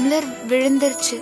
Tumbler விழுந்துருச்சு.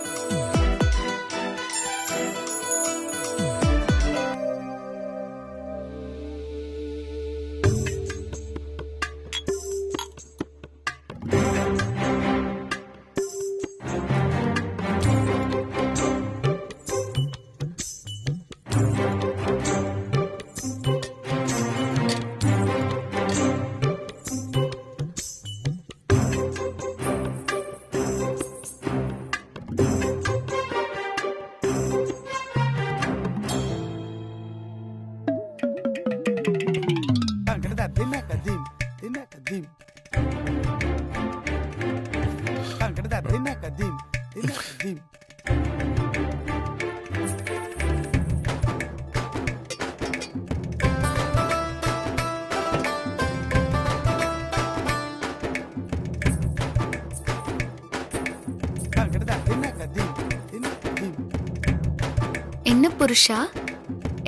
என்ன புருஷா,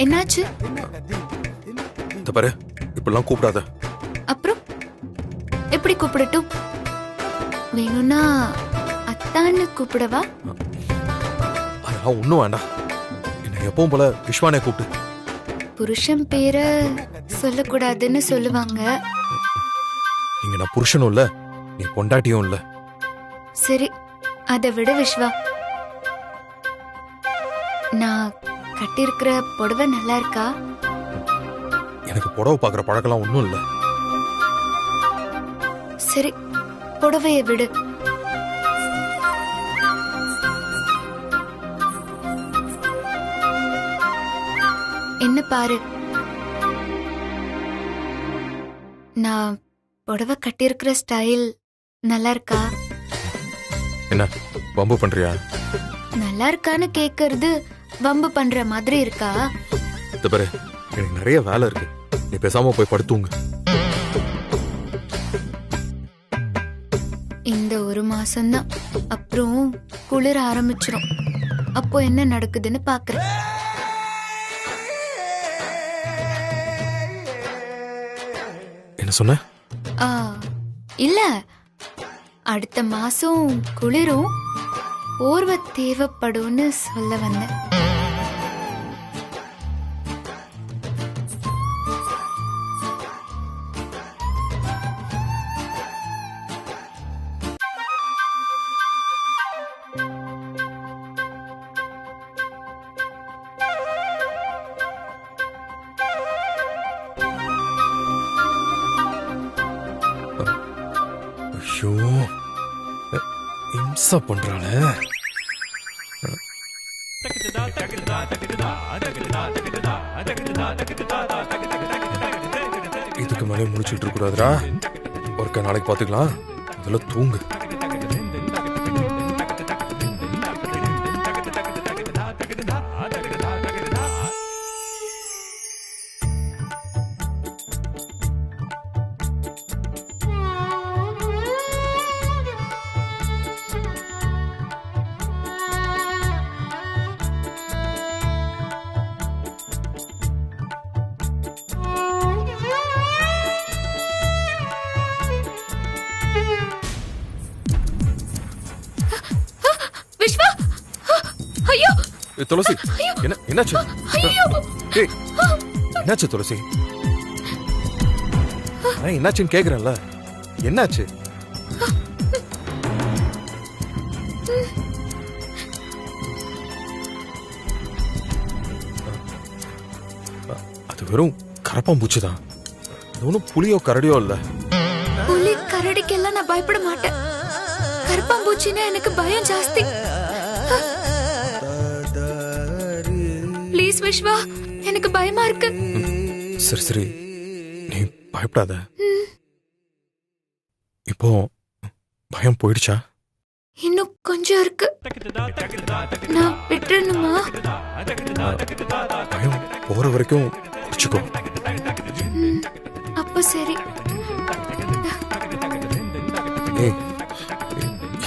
என்னாச்சு? பாரு, இப்பெல்லாம் கூப்பிடாத. அப்புறம் எப்படி கூப்பிடட்டும்? வேணும்னா அத்தான்னு கூப்பிடவா? அதெல்லாம் ஒண்ணும் வேண்டாம். என்ன எப்பவும் போல விஸ்வானே கூப்பிட்டு. புருஷன் பேரை சொல்லக்கூடாதுன்னு சொல்லுவாங்க. இங்க நான் புருஷனும் இல்ல, நீ பொண்டாட்டியும் இல்ல. சரி, அதை விட விஸ்வா, நான் கட்டியிருக்கிற புடவை நல்லா இருக்கா? எனக்கு புடவை பாக்குற பழக்கம்லாம் ஒண்ணும் இல்ல. சரி, புடவைய விடு. என்ன பாரு, நான் புடவை கட்டியிருக்கிற ஸ்டைல் நல்லா இருக்கா? என்ன வம்பு பண்றியா? நல்லா இருக்கான்னு கேக்குறது வம்பு பண்ற மாதிரி இருக்கா? பாரு, எனக்கு நிறைய வேலை இருக்கு. நீ பேசாம போய் படுத்துங்க. இந்த ஒரு மாசம்தான், அப்புறம் குளிர ஆரம்பிச்சிரும். அப்போ என்ன நடக்குதுன்னு பாக்குறேன். என்ன சொன்ன? இல்ல, அடுத்த மாசம் குளிரும், போர்வை தேவைப்படும்னு சொல்ல வந்தேன். ஐயோ, இம்சா பண்றாளே. இதுக்கு மேலே முடிச்சுட்டு இருக்க கூடாதுடா. ஒருக்க நாளைக்கு பாத்துக்கலாம். அதெல்லாம் தூங்கு. துளசி, என்னாச்சு? என்னாச்சு துளசி? என்னாச்சுன்னு கேக்குறேன்ல, என்னாச்சு? அது வெறும் கரப்பாம்பூச்சிதான். அது ஒன்னும் புலியோ கரடியோ இல்ல. புலி கரடிக்கெல்லாம் நான் பயப்பட மாட்டேன். கரப்பாம்பூச்சின்னா எனக்கு பயம் ஜாஸ்தி. ப்ளீஸ் விஸ்வா, எனக்கு பயமா இருக்கு. சரி சரி, நீ பயப்படாத. இப்போ பயம் போயிடுச்சா? இன்னும் கொஞ்சம் இருக்கு. நான் விட்டுறணுமா? பயம் போற வரைக்கும் பிடிச்சுக்கோ. அப்ப சரி.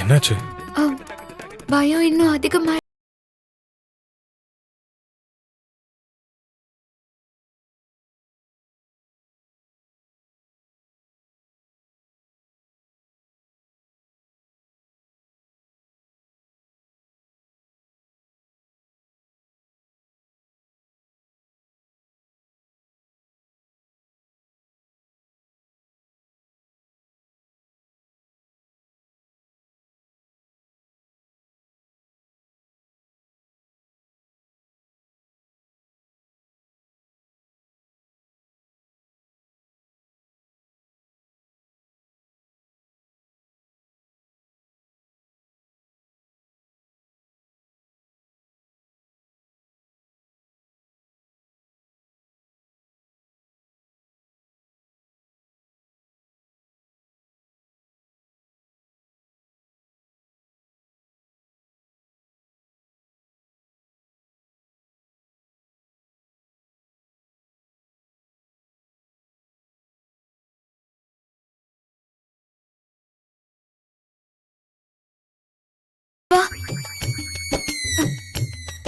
என்னாச்சு? பயம் இன்னும் அதிகமா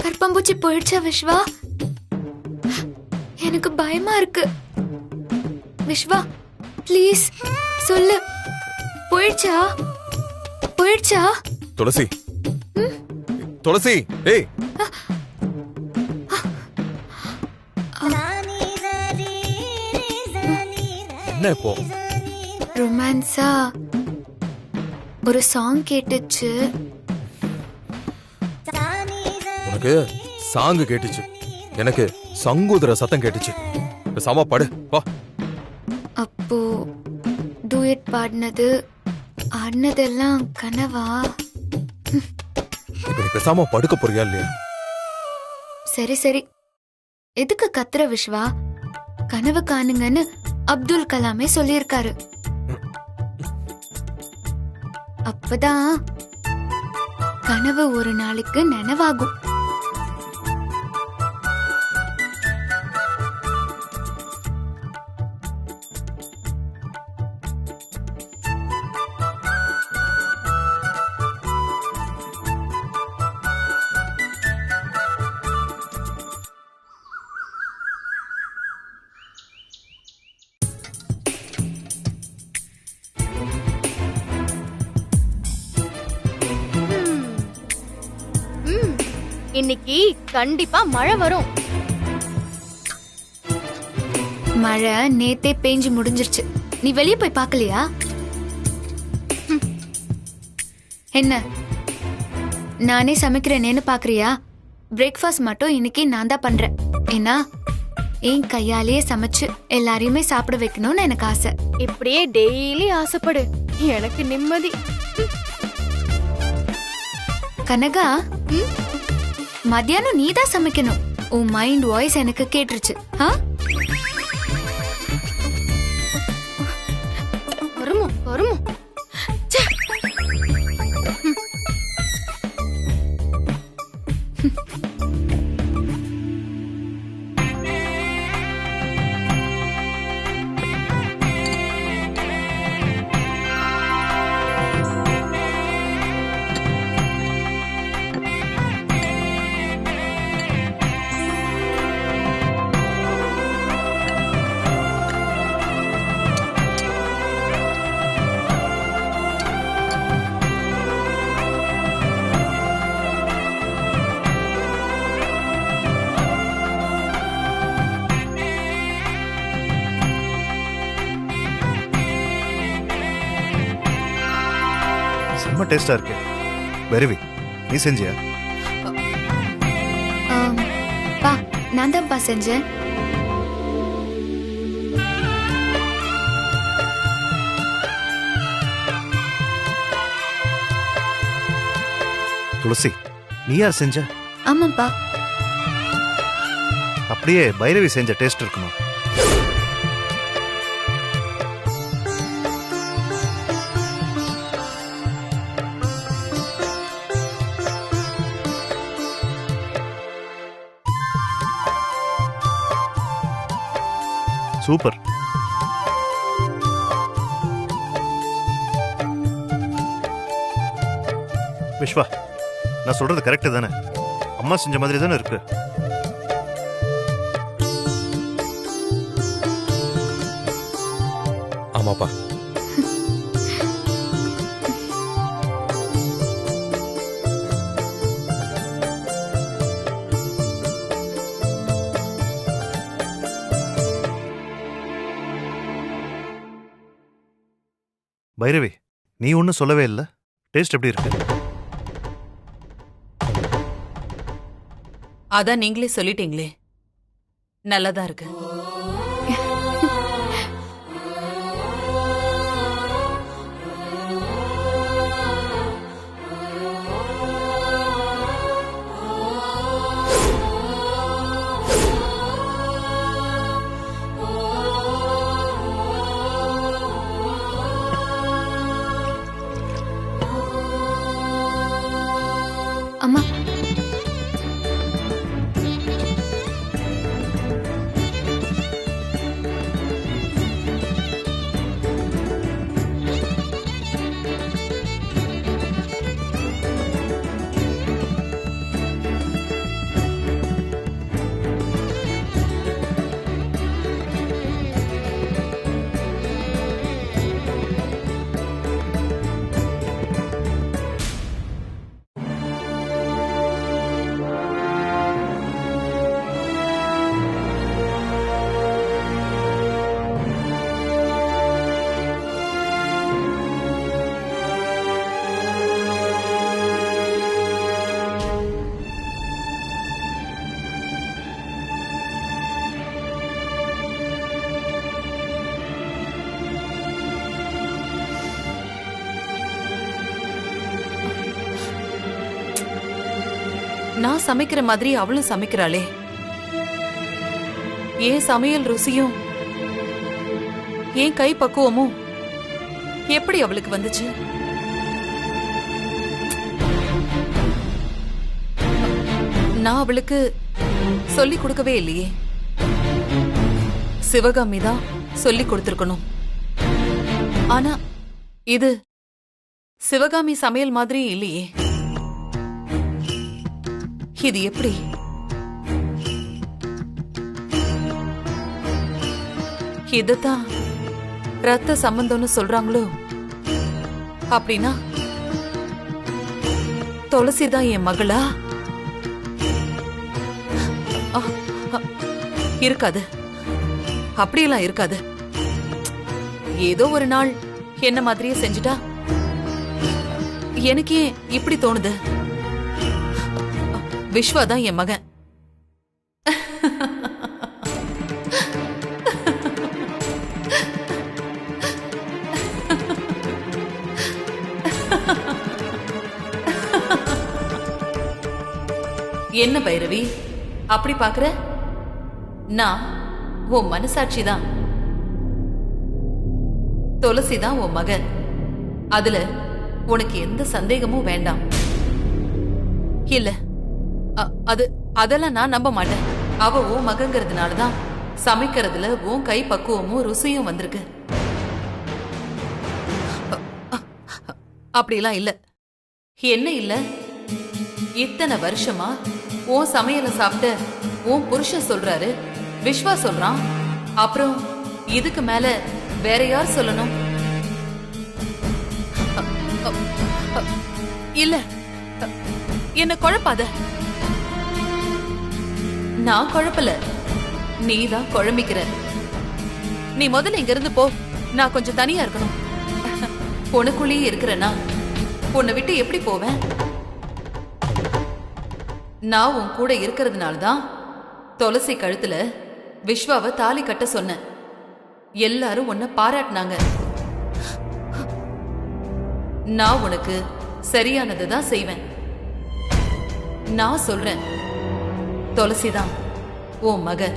கற்பம்பூச்சி போயிடுச்சா விஸ்வா? எனக்கு பயமா இருக்கு. விஸ்வா ப்ளீஸ் சொல்லு, போயிடுச்சா? போயிடுச்சா? துளசி, துளசி, ஏய் என்ன இப்போ? ரொமான்ஸா ஒரு சாங் கேட்டுச்சு. உனக்கு சாங்கு கேட்டுச்சு, எனக்கு சங்கூதர சத்தம் கேட்டுச்சு. பேசாம படு வா. அப்போ டூயட் பாடினது ஆடினதெல்லாம் கனவா? இப்ப நீ பேசாம படுக்க போறியா இல்லையா? சரி சரி, எதுக்கு கத்துற விஸ்வா? கனவு காணுங்கன்னு அப்துல் கலாமே சொல்லியிருக்காரு. அப்பதான் கனவு ஒரு நாளைக்கு நனவாகும். இன்னைக்கு கண்டிப்பா மழை வரும். மழை நேத்தே பேஞ்சு முடிஞ்சிருச்சு. நீ வெளியே போய் பார்க்கலையா? என்ன நானே சமைக்கிறேனேன்னு பாக்குறியா? பிரேக்ஃபாஸ்ட் மட்டும் இன்னைக்கு நான் தான் பண்றேன். ஏன்னா என் கையாலேயே சமைச்சு எல்லாரையுமே சாப்பிட வைக்கணும்னு எனக்கு ஆசை. இப்படியே டெய்லி ஆசைப்படு, எனக்கு நிம்மதி. கனகா, மத்தியானம் நீதான் சமைக்கணும். உன் மைண்ட் வாய்ஸ் எனக்கு கேட்டுருச்சு. வருமோ வருமோ. செம்ம டேஸ்டா இருக்கு. பைரவி, நீ செஞ்சியா? பா, நான் தான்ப்பா செஞ்சேன். துளசி, நீ யார் செஞ்ச? ஆமாப்பா. அப்படியே பைரவி செஞ்ச டேஸ்ட் இருக்குமா? சூப்பர். விஸ்வா, நான் சொல்றது கரெக்ட் தானே? அம்மா செஞ்ச மாதிரி தானே இருக்கு? ஆமாப்பா. பைரவி, நீ ஒன்னும் சொல்லவே இல்லை. டேஸ்ட் எப்படி இருக்கு? அதான் நீங்களே சொல்லிட்டீங்களே, நல்லதா இருக்கு. அம்மா, நான் சமைக்கிற மாதிரி அவளும் சமைக்கிறாளே. ஏன் சமையல் ருசியும் ஏன் கை பக்குவமும் எப்படி அவளுக்கு வந்துச்சு? நான் அவளுக்கு சொல்லி கொடுக்கவே இல்லையே. சிவகாமி தான் சொல்லி கொடுத்திருக்கணும். ஆனா இது சிவகாமி சமையல் மாதிரி இல்லையே. இது எப்படி? இதத்தான் ரத்த சம்பந்தம்னு சொல்றாங்களோ? அப்படின்னா துளசிதான் என் மகளா? இருக்காது, அப்படியெல்லாம் இருக்காது. ஏதோ ஒரு நாள் என்ன மாதிரியே செஞ்சுட்டா எனக்கு ஏன் இப்படி தோணுது? விஸ்வா தான் என் மகன். என்ன பைரவி அப்படி பாக்குற? நான் உன் மனசாட்சி தான். துளசி தான் உன் மகன். அதுல உனக்கு எந்த சந்தேகமும் வேண்டாம். இல்ல, அதெல்லாம் நான் நம்ப மாட்டேன். அவ உன் மகங்கிறதுனாலதான் சமைக்கிறதுல உன் கை பக்குவமும் ருசியும் வந்திருக்கு. அப்படிலாம் இல்ல. என்ன இல்ல? இத்தனை வருஷமா உன் சமையல சாப்பிட்ட உன் புருஷன் சொல்றாரு, விஸ்வா சொல்றான். அப்புறம் இதுக்கு மேல வேற யார் சொல்லணும்? இல்ல, என்ன குழப்பாத. நான் குழப்பல, நீதான் குழம்பிக்கிற. நீ முதல்ல இங்க இருந்து போ. நான் கொஞ்சம் தனியா இருக்கணும். உனக்குள்ளேயே இருக்கிறேன்னா உன்னை விட்டு எப்படி போவேன்? நான் உன் கூட இருக்கிறதுனாலதான் துளசி கழுத்துல விஸ்வாவை தாலி கட்ட சொன்னேன். எல்லாரும் உன்னை பாராட்டினாங்க. நான் உனக்கு சரியானதுதான் செய்வேன். நான் சொல்றேன், துளசிதான் உன் மக.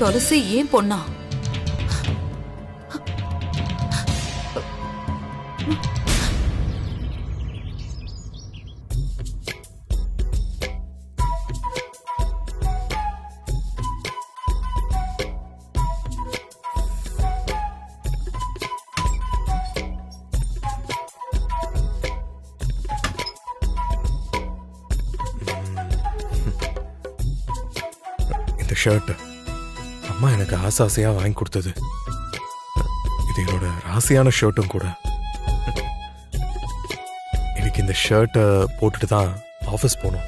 துளசி ஏன் பொண்ணா? இந்த ஷர்ட் அம்மா எனக்கு ஆசாசையா வாங்கி கொடுத்தது. இது என்னோட ராசியான ஷர்ட்டும் கூட. எனக்கு இந்த ஷர்ட்டை போட்டுட்டு தான் ஆஃபீஸ் போகணும்.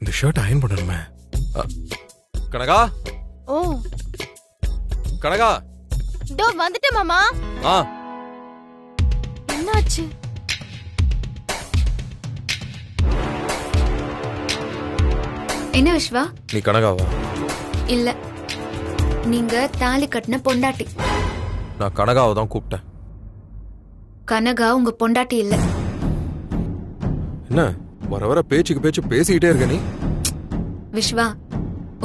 இந்த ஷர்ட் அயன் பண்ணணுமே. கனகா, ஓ கனகா, இதோ வந்துட்டேன் மாமா. ஆ என்னாச்சு? என்ன விஸ்வா? நீ கனகாவா? இல்ல, நீங்க தாலி கட்டின பொண்டாட்டி. நான் கனகாவை தான் கூப்பிட்டேன். கனகா உங்க பொண்டாட்டி இல்ல. என்ன வர வர பேச்சுக்கு பேச்சு பேசிக்கிட்டே இருக்க நீ? விஸ்வா,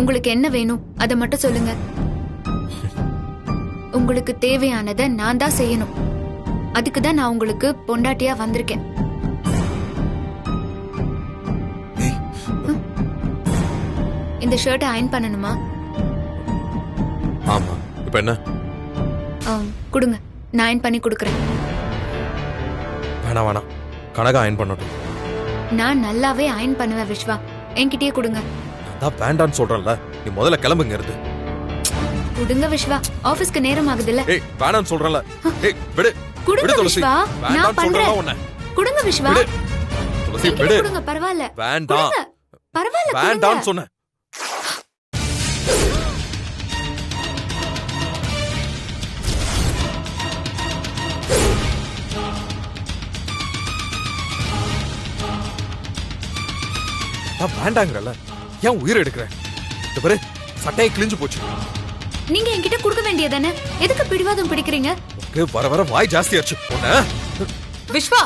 உங்களுக்கு என்ன வேணும் அதை மட்டும் சொல்லுங்க. உங்களுக்கு தேவையானதை நான் தான் செய்யணும். அதுக்கு தான் நான் உங்களுக்கு பொண்டாட்டியா வந்திருக்கேன். இந்த ஷர்ட்டை அயன் பண்ணணுமா? ஆமா. இப்ப என்ன? கொடுங்க, நான் அயன் பண்ணி கொடுக்கறேன். வேணாம் வேணாம், கனகா அயன் பண்ணட்டும். நான் நல்லாவே அயன் பண்ணுவேன் விஸ்வா, என்கிட்டயே கொடுங்க. அதான் வேண்டான்னு சொல்றேன்ல, நீ முதல்ல கிளம்புங்க இருந்து. கொடுங்க விஸ்வா, ஆபீஸ்க்கு நேரம் ஆகுதுல்ல. ஏய் வேணான்னு சொல்றேன்ல. ஏய் விடு. கொடுங்க விஸ்வா, நான் பண்றேன். உன்னை கொடுங்க விஸ்வா. துளசி விடு. கொடுங்க, பரவாயில்ல. வேண்டாம். பரவாயில்ல, வேண்டான்னு சொன்னேன். அதான் வேண்டாங்கிறல்ல, ஏன் உயிரை எடுக்கிறேன்? இந்த பாரு, சட்டையை கிழிஞ்சு போச்சு. நீங்க என்கிட்ட கொடுக்க வேண்டியதானே, எதுக்கு பிடிவாதம் பிடிக்கிறீங்க? உனக்கு வர வர வாய் ஜாஸ்தியாச்சு. உன்ன விஸ்வா,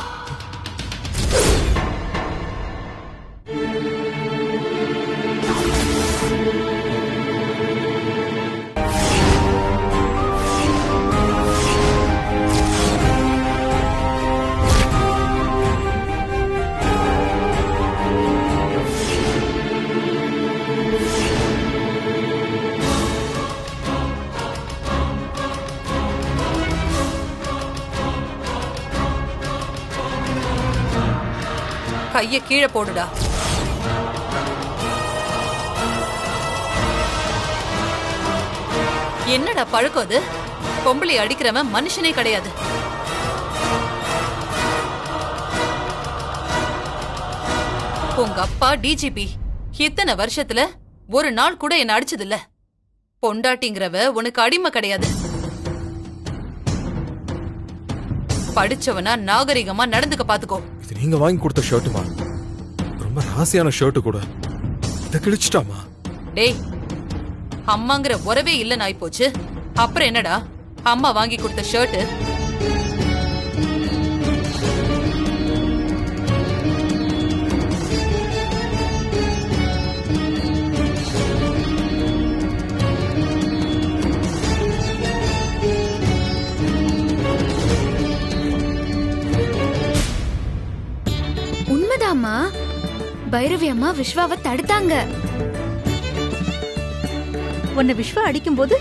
கைய கீழே போடுடா. என்னடா பழக்கம் அது? பொம்பளை அடிக்கிறவன் மனுஷனே கிடையாது. உங்க அப்பா டிஜிபி இத்தனை வருஷத்துல ஒரு நாள் கூட என்ன அடிச்சதில்ல. பொண்டாட்டிங்கிறவ உனக்கு அடிமை கிடையாது. படிச்சவனா நாகரிகமா நடந்துக்க பாத்துக்கோ. இது நீங்க வாங்கி கொடுத்த ஷர்ட்டுமா? ரொம்ப ராசியான ஷர்ட் கூட. இத கிழிச்சிட்டாமா? டேய், அம்மாங்கிற உறவே இல்ல நாய் போச்சு. அப்புறம் என்னடா அம்மா வாங்கி கொடுத்த ஷர்ட்? உண்மைதாம்மா, பைரவி அம்மா விஸ்வாவை தடுத்தாங்க. உன்னை விஸ்வா அடிக்கும் போது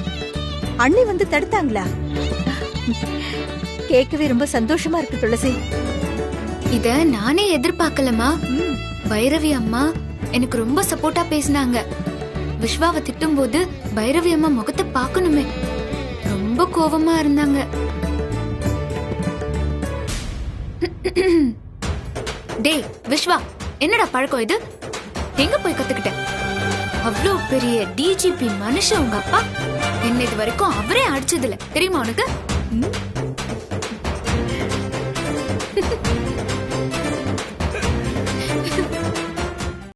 அண்ணி வந்து தடுத்தாங்களா? கேட்கவே ரொம்ப சந்தோஷமா இருக்கு துளசி. இத நானே எதிர்பார்க்கலமா. பைரவி அம்மா எனக்கு ரொம்ப சப்போர்ட்டா பேசினாங்க. விஸ்வாவை திட்டும் போது பைரவி அம்மா முகத்தை பார்க்கணுமே, ரொம்ப கோவமா இருந்தாங்க. டேய் விஸ்வா, என்னடா பழக்கம் இது? எங்க போய் கத்துக்கிட்ட? அவ்வளோ பெரிய டிஜிபி மனுஷன் உங்க அப்பா. என்ன இது வரைக்கும் அவரே அடிச்சதில்ல தெரியுமா உனக்கு?